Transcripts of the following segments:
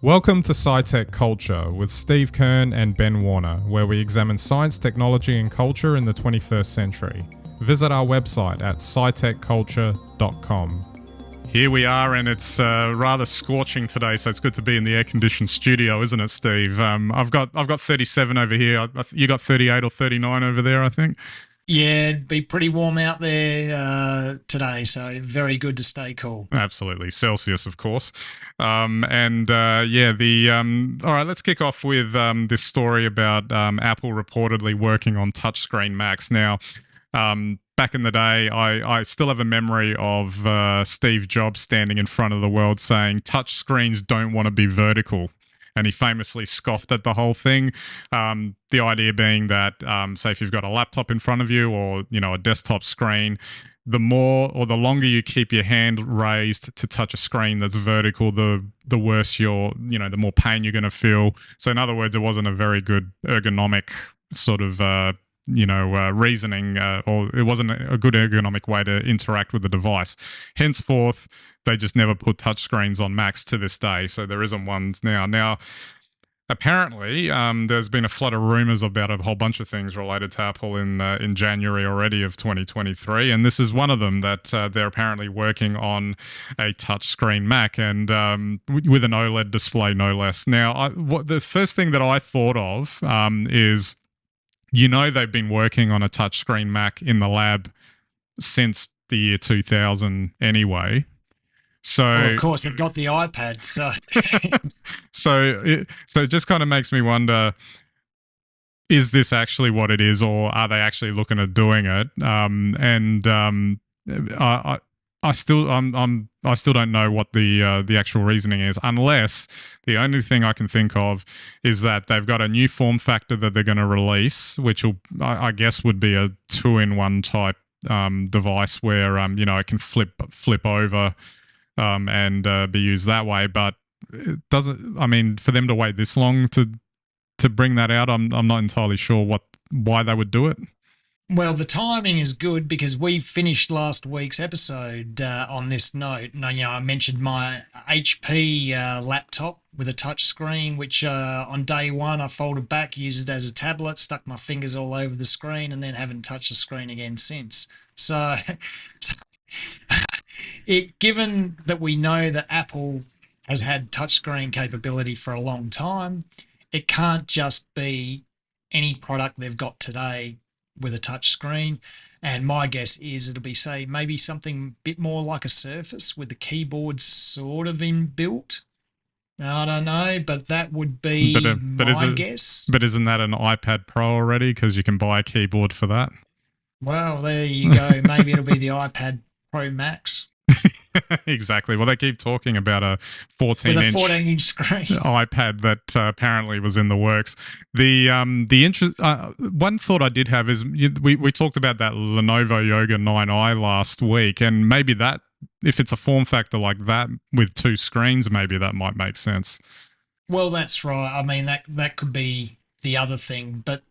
Welcome to SciTech Culture with Steve Kern and Ben Warner, where we examine science, technology, and culture in the 21st century. Visit our website at scitechculture.com. Here we are, and it's rather scorching today, so it's good to be in the air-conditioned studio, isn't it, Steve? I've got 37 over here. You got 38 or 39 over there, I think. Yeah, it'd be pretty warm out there today, so very good to stay cool. Absolutely. Celsius, of course. All right, let's kick off with this story about Apple reportedly working on touchscreen Macs. Now, back in the day, I still have a memory of Steve Jobs standing in front of the world saying, touchscreens don't want to be vertical. And he famously scoffed at the whole thing. The idea being that, say, if you've got a laptop in front of you or, a desktop screen, the more or the longer you keep your hand raised to touch a screen that's vertical, the worse the more pain you're going to feel. So in other words, it wasn't a very good ergonomic sort of reasoning, or it wasn't a good ergonomic way to interact with the device. Henceforth, they just never put touchscreens on Macs to this day, so there isn't one now. Now, apparently, there's been a flood of rumors about a whole bunch of things related to Apple in January already of 2023, and this is one of them, that they're apparently working on a touchscreen Mac, and with an OLED display, no less. Now, the first thing that I thought of is, they've been working on a touchscreen Mac in the lab since the year 2000 anyway. So, well, of course, they've got the iPad, so so it just kind of makes me wonder: is this actually what it is, or are they actually looking at doing it? I still don't know what the actual reasoning is, unless the only thing I can think of is that they've got a new form factor that they're going to release, which I guess would be a 2-in-1 type device where it can flip over and be used that way. But it doesn't. I mean, for them to wait this long to bring that out, I'm not entirely sure why they would do it. well, the timing is good because we finished last week's episode on this note. And, I mentioned my HP laptop with a touch screen, which on day one I folded back, used it as a tablet, stuck my fingers all over the screen, and then haven't touched the screen again since. So given that we know that Apple has had touchscreen capability for a long time, it can't just be any product they've got today with a touch screen. And my guess is it'll be, say, maybe something a bit more like a Surface with the keyboard sort of inbuilt. I don't know, but that would be my guess. But isn't that an iPad Pro already? Because you can buy a keyboard for that. Well, there you go. Maybe it'll be the iPad Pro Max. Exactly. Well, they keep talking about a 14-inch screen iPad that apparently was in the works. One thought I did have is we talked about that Lenovo Yoga 9i last week, and maybe that, if it's a form factor like that with two screens, maybe that might make sense. Well, that's right. I mean, that could be the other thing, but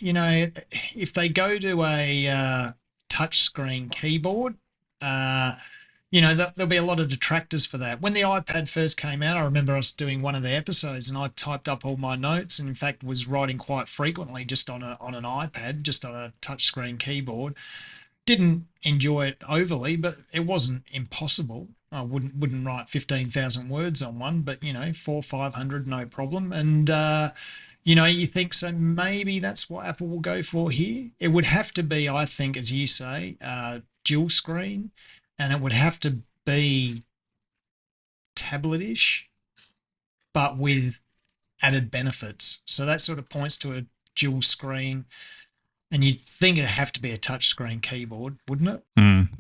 if they go to a touchscreen keyboard, there'll be a lot of detractors for that. When the iPad first came out, I remember us doing one of the episodes and I typed up all my notes and in fact was writing quite frequently just on an iPad, just on a touchscreen keyboard. Didn't enjoy it overly, but it wasn't impossible. I wouldn't write 15,000 words on one, but 400-500, no problem. And you think, so maybe that's what Apple will go for here. It would have to be, I think, as you say, dual screen. And it would have to be tabletish, but with added benefits. So that sort of points to a dual screen. And you'd think it'd have to be a touchscreen keyboard, wouldn't it?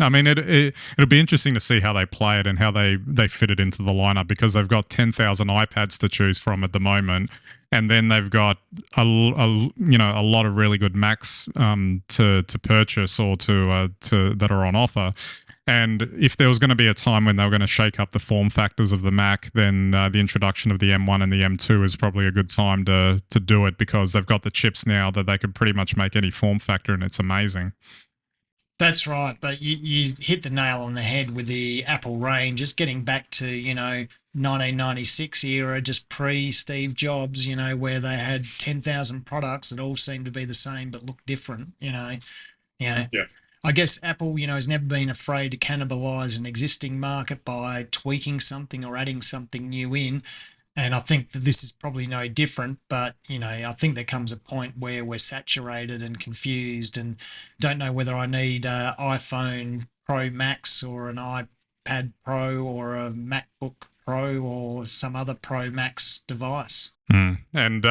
I mean, it'll be interesting to see how they play it and how they fit it into the lineup, because they've got 10,000 iPads to choose from at the moment, and then they've got a lot of really good Macs to purchase or to that are on offer. And if there was going to be a time when they were going to shake up the form factors of the Mac, then the introduction of the M1 and the M2 is probably a good time to do it, because they've got the chips now that they could pretty much make any form factor, and it's amazing. That's right, but you hit the nail on the head with the Apple range. Just getting back to, 1996 era, just pre Steve Jobs, where they had 10,000 products that all seemed to be the same but look different, Yeah. Yeah. I guess Apple, has never been afraid to cannibalize an existing market by tweaking something or adding something new in. And I think that this is probably no different, but I think there comes a point where we're saturated and confused and don't know whether I need a iPhone Pro Max or an iPad Pro or a MacBook Pro or some other Pro Max device. And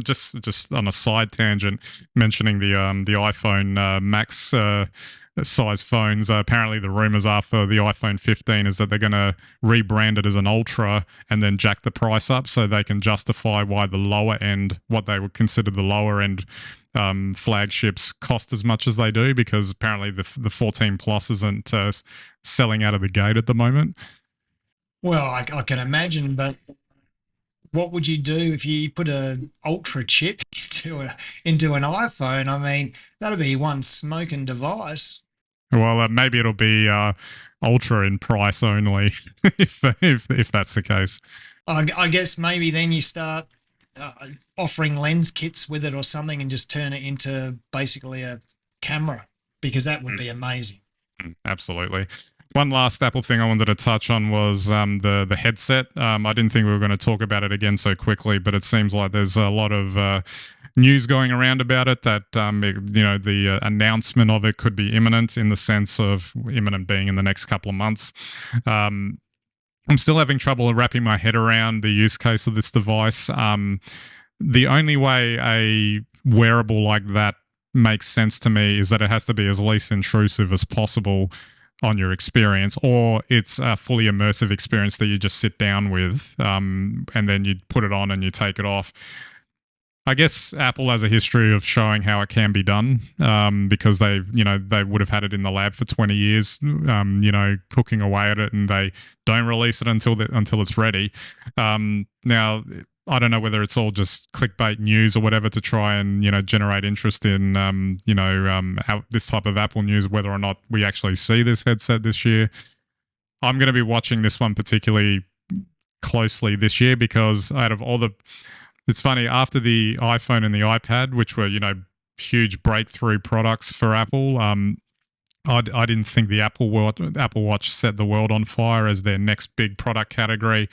just on a side tangent, mentioning the iPhone Max size phones. Apparently, the rumors are for the iPhone 15 is that they're going to rebrand it as an Ultra and then jack the price up so they can justify why the lower end, what they would consider the lower end flagships, cost as much as they do, because apparently the 14 Plus isn't selling out of the gate at the moment. Well, I can imagine, but what would you do if you put a ultra chip into an iPhone? I mean, that'd be one smoking device. Well, maybe it'll be ultra in price only, if that's the case. I guess maybe then you start offering lens kits with it or something and just turn it into basically a camera, because that would be amazing. Absolutely. One last Apple thing I wanted to touch on was the headset. I didn't think we were going to talk about it again so quickly, but it seems like there's a lot of news going around about it that the announcement of it could be imminent, in the sense of imminent being in the next couple of months. I'm still having trouble wrapping my head around the use case of this device. The only way a wearable like that makes sense to me is that it has to be as least intrusive as possible on your experience, or it's a fully immersive experience that you just sit down with, and then you put it on and you take it off. I guess Apple has a history of showing how it can be done, because they would have had it in the lab for 20 years, cooking away at it, and they don't release it until it's ready. Now, I don't know whether it's all just clickbait news or whatever to try and generate interest in this type of Apple news, whether or not we actually see this headset this year. I'm going to be watching this one particularly closely this year, because out of all the, it's funny, after the iPhone and the iPad, which were huge breakthrough products for Apple, I didn't think the Apple Watch set the world on fire as their next big product category.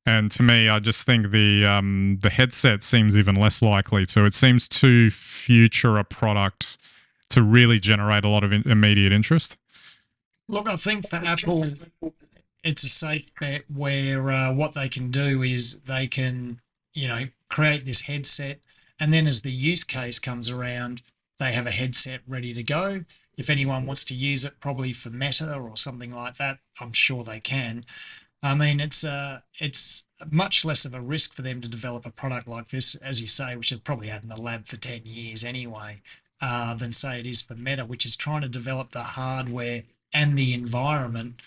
And to me, I just think the headset seems even less likely to. It seems too future a product to really generate a lot of immediate interest. Look, I think for Apple, it's a safe bet where what they can do is they can, create this headset, and then as the use case comes around, they have a headset ready to go. If anyone wants to use it, probably for Meta or something like that, I'm sure they can. I mean, it's much less of a risk for them to develop a product like this, as you say, which they've probably had in the lab for 10 years anyway, than say it is for Meta, which is trying to develop the hardware and the environment,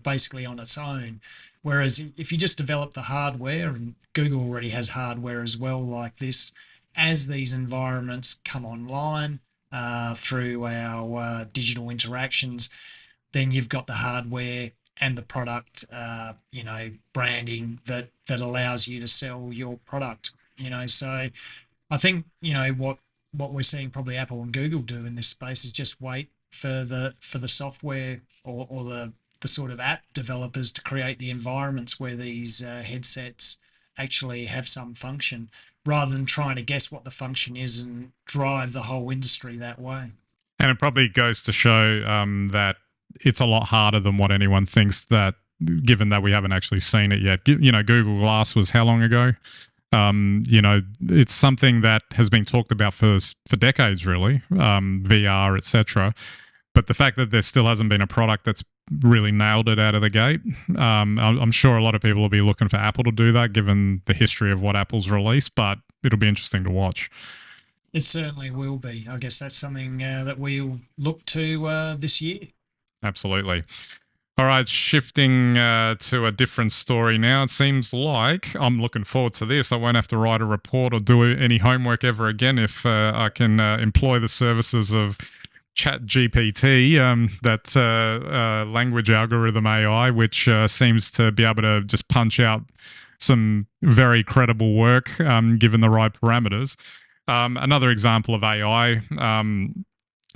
basically on its own. Whereas if you just develop the hardware, and Google already has hardware as well like this, as these environments come online through our digital interactions, then you've got the hardware and the product, branding that allows you to sell your product. So I think what we're seeing probably Apple and Google do in this space is just wait for the software or the sort of app developers to create the environments where these headsets actually have some function, rather than trying to guess what the function is and drive the whole industry that way. And it probably goes to show that it's a lot harder than what anyone thinks, that given that we haven't actually seen it yet. Google Glass was how long ago? It's something that has been talked about for decades, really, VR, etc. But the fact that there still hasn't been a product that's really nailed it out of the gate, I'm sure a lot of people will be looking for Apple to do that, given the history of what Apple's released, but it'll be interesting to watch. It certainly will be. I guess that's something that we'll look to this year. Absolutely. All right, shifting to a different story now. It seems like I'm looking forward to this. I won't have to write a report or do any homework ever again if I can employ the services of ChatGPT, that language algorithm AI, which seems to be able to just punch out some very credible work given the right parameters. Another example of AI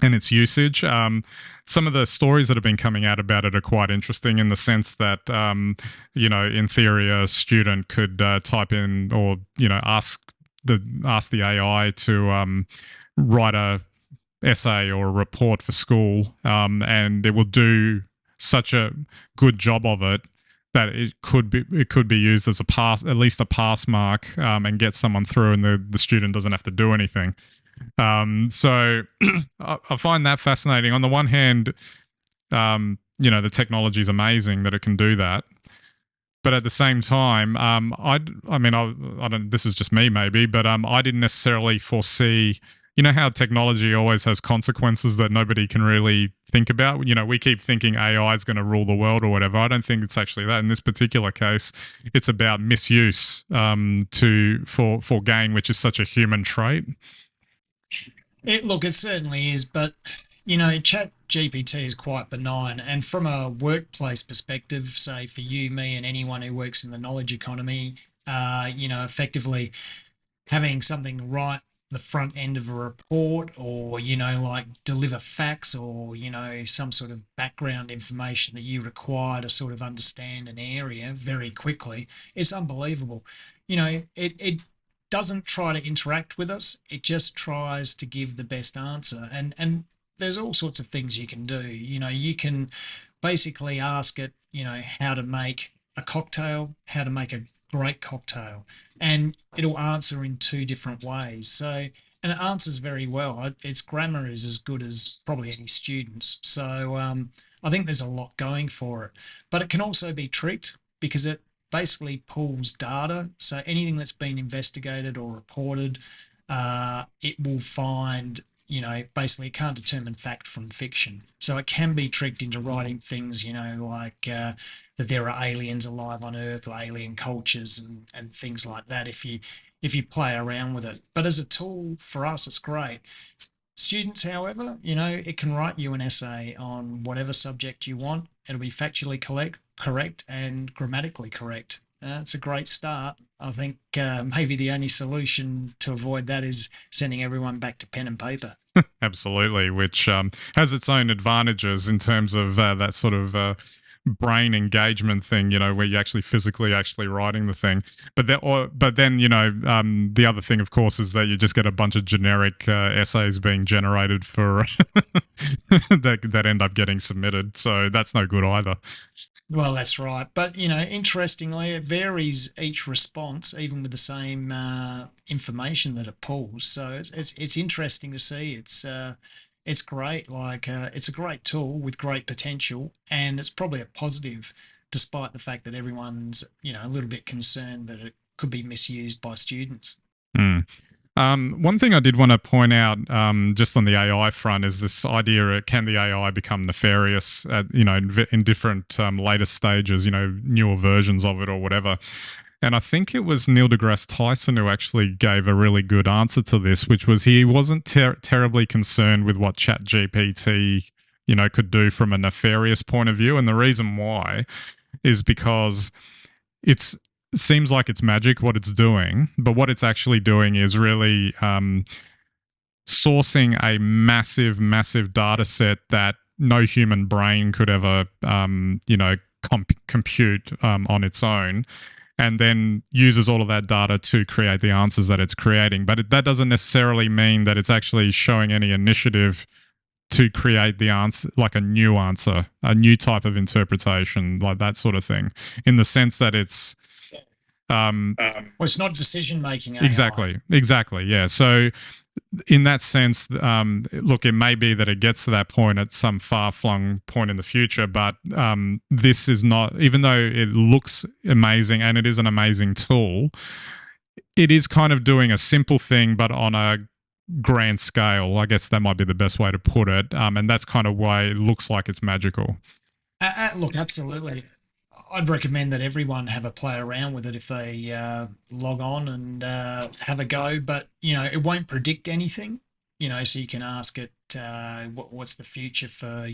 and its usage. Some of the stories that have been coming out about it are quite interesting in the sense that, in theory, a student could type in or ask the AI to write a essay or a report for school, and it will do such a good job of it that it could be used as a pass, at least a pass mark, and get someone through, and the student doesn't have to do anything. So I find that fascinating. On the one hand, the technology is amazing that it can do that, but at the same time, I don't. This is just me, maybe, but I didn't necessarily foresee. You know how technology always has consequences that nobody can really think about. We keep thinking AI is going to rule the world or whatever. I don't think it's actually that. In this particular case, it's about misuse for gain, which is such a human trait. Look, it certainly is, but Chat GPT is quite benign. And from a workplace perspective, say for you, me, and anyone who works in the knowledge economy, effectively having something right the front end of a report, or like deliver facts, or some sort of background information that you require to sort of understand an area very quickly, it's unbelievable. It doesn't try to interact with us, it just tries to give the best answer. And there's all sorts of things you can do. You can basically ask it, how to make a cocktail, how to make a great cocktail, and it'll answer in two different ways. So, and it answers very well. Its grammar is as good as probably any student's. So, I think there's a lot going for it, but it can also be tricked because it basically pulls data. So anything that's been investigated or reported, it will find, basically it can't determine fact from fiction. So it can be tricked into writing things, like that there are aliens alive on Earth, or alien cultures, and things like that, if you play around with it. But as a tool for us, it's great. Students, however, it can write you an essay on whatever subject you want. It'll be factually correct and grammatically correct. It's a great start. I think maybe the only solution to avoid that is sending everyone back to pen and paper. Absolutely, which has its own advantages in terms of that sort of brain engagement thing, where you're actually physically actually writing the thing. But then, the other thing, of course, is that you just get a bunch of generic essays being generated for that end up getting submitted. So that's no good either. Well, that's right. But, interestingly, it varies each response, even with the same information that it pulls. So it's interesting to see. It's great. Like it's a great tool with great potential, and it's probably a positive, despite the fact that everyone's a little bit concerned that it could be misused by students. Mm. One thing I did want to point out, just on the AI front, is this idea: can the AI become nefarious at in different later stages, newer versions of it or whatever? And I think it was Neil deGrasse Tyson who actually gave a really good answer to this, which was he wasn't terribly concerned with what ChatGPT could do from a nefarious point of view, and the reason why is because it seems like it's magic what it's doing, but what it's actually doing is really sourcing a massive, massive data set that no human brain could ever, compute on its own, and then uses all of that data to create the answers that it's creating. But that doesn't necessarily mean that it's actually showing any initiative to create the answer, like a new answer, a new type of interpretation, like that sort of thing, in the sense that it's well, it's not decision making AI. Exactly, yeah. So in that sense, look, it may be that it gets to that point at some far-flung point in the future, but this is not, even though it looks amazing and it is an amazing tool, it is kind of doing a simple thing, but on a grand scale. I guess that might be the best way to put it, and that's kind of why it looks like it's magical. Look, absolutely. I'd recommend that everyone have a play around with it if they log on and have a go. But it won't predict anything. So you can ask it, what's the future for,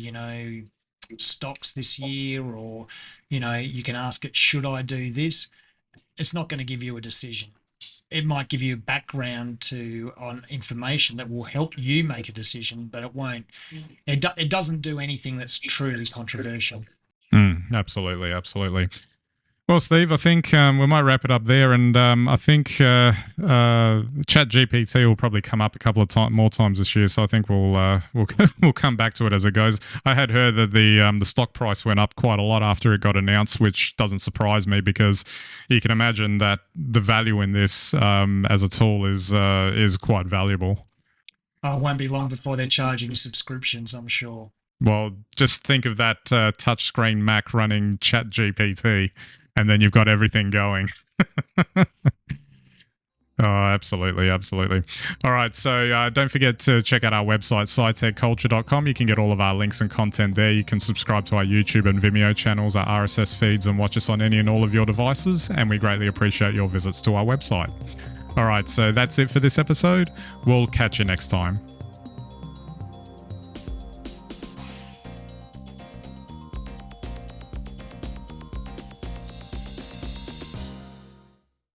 stocks this year, or, you can ask it, should I do this? It's not going to give you a decision. It might give you a background on information that will help you make a decision, but it won't. It doesn't do anything that's truly controversial. Absolutely, absolutely. Well, Steve, I think we might wrap it up there, and I think ChatGPT will probably come up a couple of more times this year. So I think we'll we'll come back to it as it goes. I had heard that the stock price went up quite a lot after it got announced, which doesn't surprise me because you can imagine that the value in this as a tool is quite valuable. Oh, it won't be long before they're charging subscriptions, I'm sure. Well, just think of that touchscreen Mac running ChatGPT, and then you've got everything going. Oh, absolutely, absolutely. All right, so don't forget to check out our website, scitechculture.com. You can get all of our links and content there. You can subscribe to our YouTube and Vimeo channels, our RSS feeds, and watch us on any and all of your devices, and we greatly appreciate your visits to our website. All right, so that's it for this episode. We'll catch you next time.